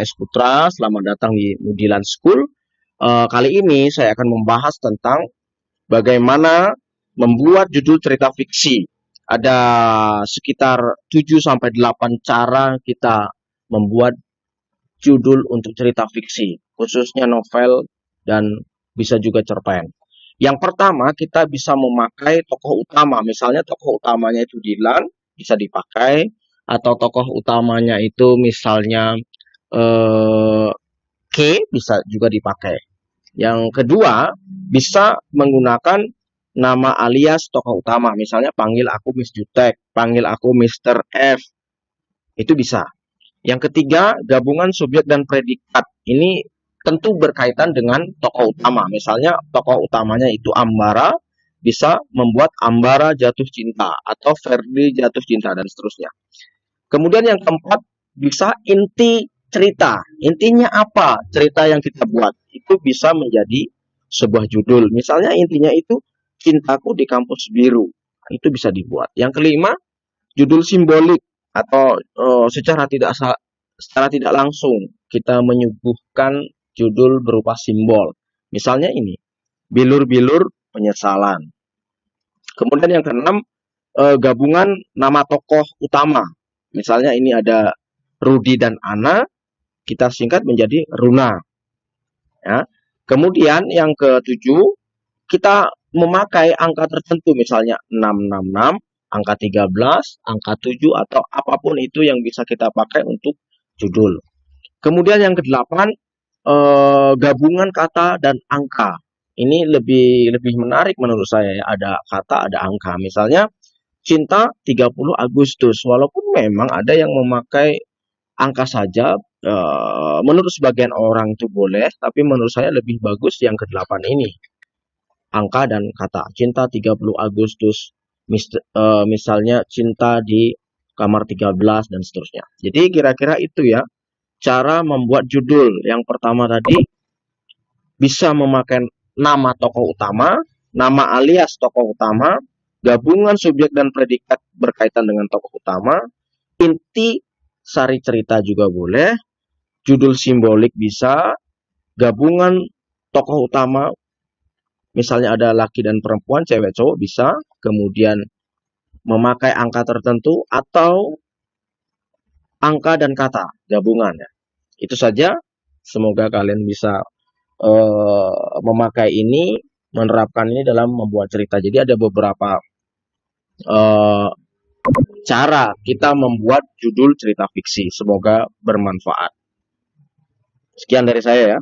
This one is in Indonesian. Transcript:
S. Putra, selamat datang di Mudilan School. Kali ini saya akan membahas tentang bagaimana membuat judul cerita fiksi. Ada sekitar 7-8 cara kita membuat judul untuk cerita fiksi, khususnya novel dan bisa juga cerpen. Yang pertama, kita bisa memakai tokoh utama. Misalnya tokoh utamanya itu Dilan, bisa dipakai, atau tokoh utamanya itu misalnya K, bisa juga dipakai. Yang kedua, bisa menggunakan nama alias tokoh utama. Misalnya panggil aku Miss Jutek, panggil aku Mr. F. Itu bisa. Yang ketiga, gabungan subjek dan predikat. Ini tentu berkaitan dengan tokoh utama. Misalnya tokoh utamanya itu Ambara, bisa membuat Ambara jatuh cinta atau Ferdi jatuh cinta dan seterusnya. Kemudian yang keempat, bisa inti cerita. Intinya apa cerita yang kita buat? Itu bisa menjadi sebuah judul. Misalnya intinya itu Cintaku di Kampus Biru. Itu bisa dibuat. Yang kelima, judul simbolik atau secara tidak langsung kita menyuguhkan judul berupa simbol. Misalnya ini, Bilur-bilur penyesalan. Kemudian yang keenam, gabungan nama tokoh utama. Misalnya ini ada Rudi dan Ana, kita singkat menjadi Runa. Ya. Kemudian yang ketujuh, kita memakai angka tertentu, misalnya 666, angka 13, angka 7, atau apapun itu yang bisa kita pakai untuk judul. Kemudian yang kedelapan, gabungan kata dan angka. Ini lebih menarik menurut saya ya. Ada kata, ada angka. Misalnya Cinta 30 Agustus, walaupun memang ada yang memakai angka saja, menurut sebagian orang itu boleh, tapi menurut saya lebih bagus yang ke-8 ini. Angka dan kata. Cinta 30 Agustus, misalnya Cinta di kamar 13 dan seterusnya. Jadi kira-kira itu ya, cara membuat judul. Yang pertama tadi, bisa memakai nama tokoh utama, nama alias tokoh utama, gabungan subjek dan predikat berkaitan dengan tokoh utama, inti sari cerita juga boleh, judul simbolik bisa, gabungan tokoh utama, misalnya ada laki dan perempuan, cewek cowok bisa, kemudian memakai angka tertentu atau angka dan kata gabungannya. Itu saja, semoga kalian bisa memakai ini, menerapkan ini dalam membuat cerita. Jadi ada beberapa cara kita membuat judul cerita fiksi. Semoga bermanfaat. Sekian dari saya ya.